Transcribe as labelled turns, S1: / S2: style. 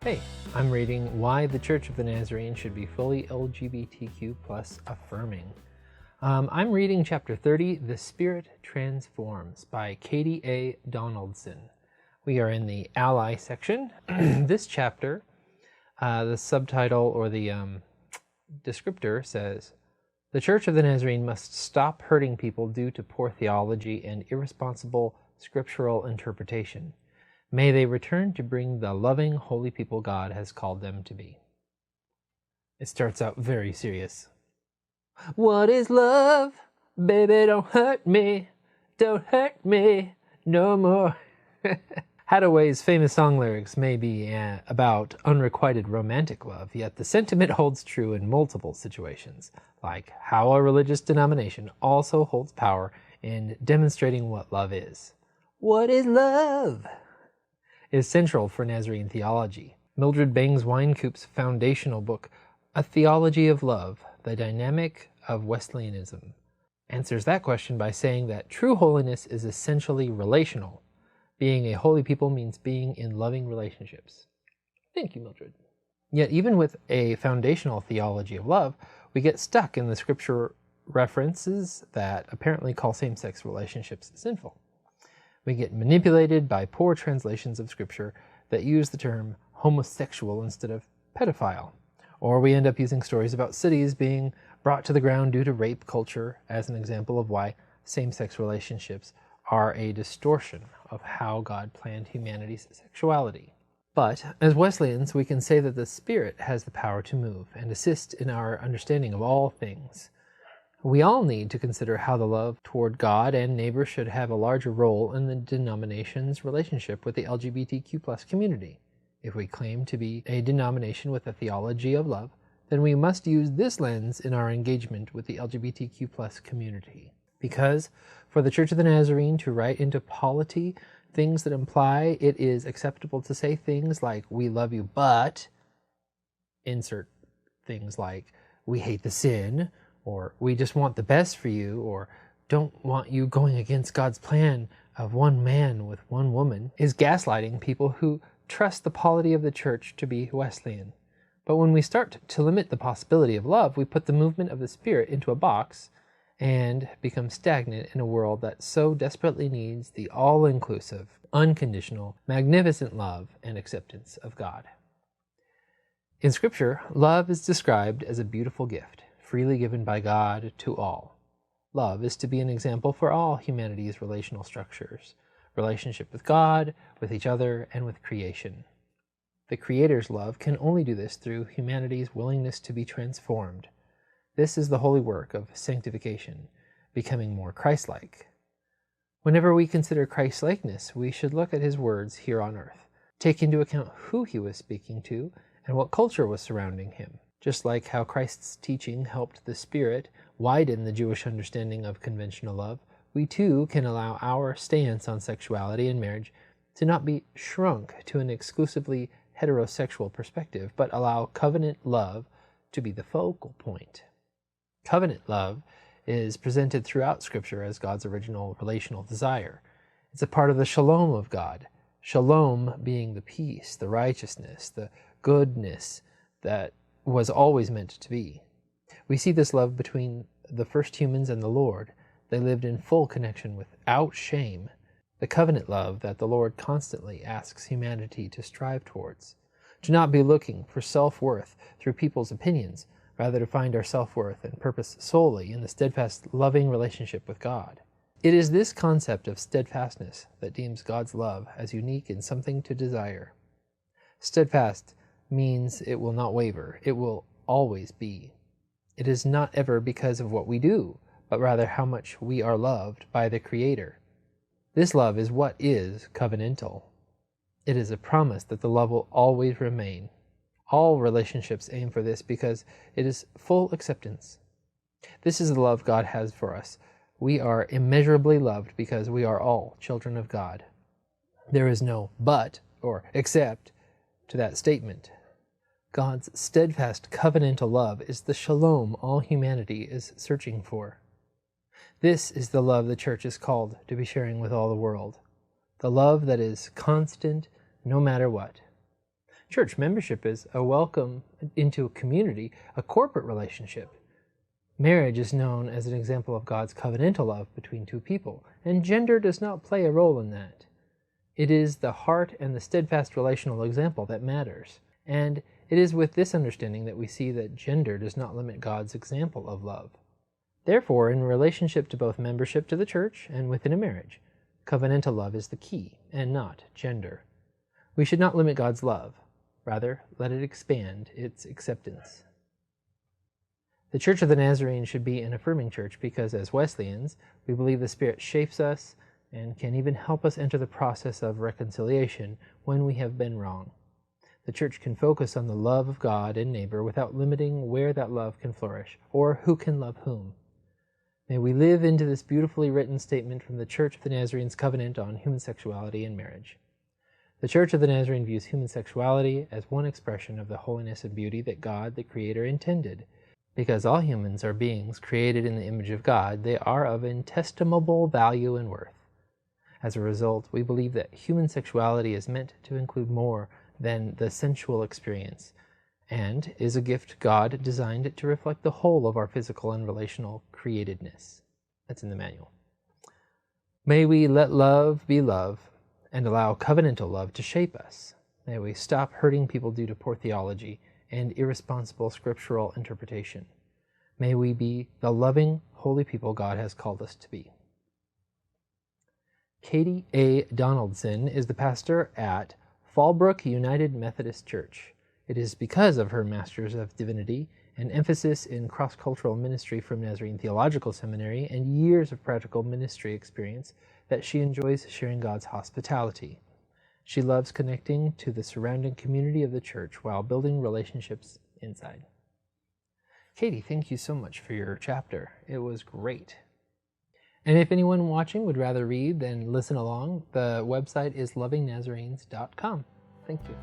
S1: Hey, I'm reading Why the Church of the Nazarene Should Be Fully LGBTQ plus Affirming. I'm reading chapter 30, The Spirit Transforms by Katie A Donaldson. We are in the Ally section. This chapter, the subtitle or the descriptor says, "The Church of the Nazarene must stop hurting people due to poor theology and irresponsible scriptural interpretation. May they return to bring the loving, holy people God has called them to be." It starts out very serious. What is love? Baby, don't hurt me no more. Hadaway's famous song lyrics may be about unrequited romantic love, yet the sentiment holds true in multiple situations, like how a religious denomination also holds power in demonstrating what love is. What is love? Is central for Nazarene theology. Mildred Bangs Winecoop's foundational book, A Theology of Love, The Dynamic of Wesleyanism, answers that question by saying that true holiness is essentially relational. Being a holy people means being in loving relationships. Thank you, Mildred. Yet even with a foundational theology of love, we get stuck in the scripture references that apparently call same-sex relationships sinful. We get manipulated by poor translations of scripture that use the term homosexual instead of pedophile. Or we end up using stories about cities being brought to the ground due to rape culture as an example of why same-sex relationships are a distortion of how God planned humanity's sexuality. But as Wesleyans, we can say that the Spirit has the power to move and assist in our understanding of all things. We all need to consider how the love toward God and neighbor should have a larger role in the denomination's relationship with the LGBTQ+ community. If we claim to be a denomination with a theology of love, then we must use this lens in our engagement with the LGBTQ+ community. Because for the Church of the Nazarene to write into polity things that imply it is acceptable to say things like, "We love you, but," insert things like, "We hate the sin," or "we just want the best for you," or "don't want you going against God's plan of one man with one woman," is gaslighting people who trust the polity of the church to be Wesleyan. But when we start to limit the possibility of love, we put the movement of the Spirit into a box and become stagnant in a world that so desperately needs the all-inclusive, unconditional, magnificent love and acceptance of God. In Scripture, love is described as a beautiful gift, freely given by God to all. Love is to be an example for all humanity's relational structures, relationship with God, with each other, and with creation. The Creator's love can only do this through humanity's willingness to be transformed. This is the holy work of sanctification, becoming more Christ-like. Whenever we consider Christ-likeness, we should look at his words here on earth, take into account who he was speaking to, and what culture was surrounding him. Just like how Christ's teaching helped the Spirit widen the Jewish understanding of conventional love, we too can allow our stance on sexuality and marriage to not be shrunk to an exclusively heterosexual perspective, but allow covenant love to be the focal point. Covenant love is presented throughout Scripture as God's original relational desire. It's a part of the shalom of God, shalom being the peace, the righteousness, the goodness that was always meant to be. We see this love between the first humans and the Lord. They lived in full connection without shame. The covenant love that the Lord constantly asks humanity to strive towards. To not be looking for self-worth through people's opinions, rather to find our self-worth and purpose solely in the steadfast, loving relationship with God. It is this concept of steadfastness that deems God's love as unique and something to desire. Steadfast means it will not waver, it will always be. It is not ever because of what we do, but rather how much we are loved by the Creator. This love is what is covenantal. It is a promise that the love will always remain. All relationships aim for this because it is full acceptance. This is the love God has for us. We are immeasurably loved because we are all children of God. There is no but or except to that statement. God's steadfast covenantal love is the shalom all humanity is searching for. This is the love the church is called to be sharing with all the world. The love that is constant no matter what. Church membership is a welcome into a community, a corporate relationship. Marriage is known as an example of God's covenantal love between two people, and gender does not play a role in that. It is the heart and the steadfast relational example that matters, and it is with this understanding that we see that gender does not limit God's example of love. Therefore, in relationship to both membership to the church and within a marriage, covenantal love is the key, and not gender. We should not limit God's love. Rather, let it expand its acceptance. The Church of the Nazarene should be an affirming church because, as Wesleyans, we believe the Spirit shapes us and can even help us enter the process of reconciliation when we have been wrong. The church can focus on the love of God and neighbor without limiting where that love can flourish or who can love whom. May we live into this beautifully written statement from the Church of the Nazarene's covenant on human sexuality and marriage. The Church of the Nazarene views human sexuality as one expression of the holiness and beauty that God, the Creator, intended. Because all humans are beings created in the image of God, they are of inestimable value and worth. As a result, we believe that human sexuality is meant to include more than the sensual experience, and is a gift God designed to reflect the whole of our physical and relational createdness. That's in the manual. May we let love be love, and allow covenantal love to shape us. May we stop hurting people due to poor theology and irresponsible scriptural interpretation. May we be the loving, holy people God has called us to be. Katie A Donaldson is the pastor at Fallbrook United Methodist Church. It is because of her Master's of Divinity, an emphasis in cross-cultural ministry from Nazarene Theological Seminary, and years of practical ministry experience that she enjoys sharing God's hospitality. She loves connecting to the surrounding community of the church while building relationships inside. Katie, thank you so much for your chapter. It was great. And if anyone watching would rather read than listen along, the website is lovingnazarenes.com. Thank you.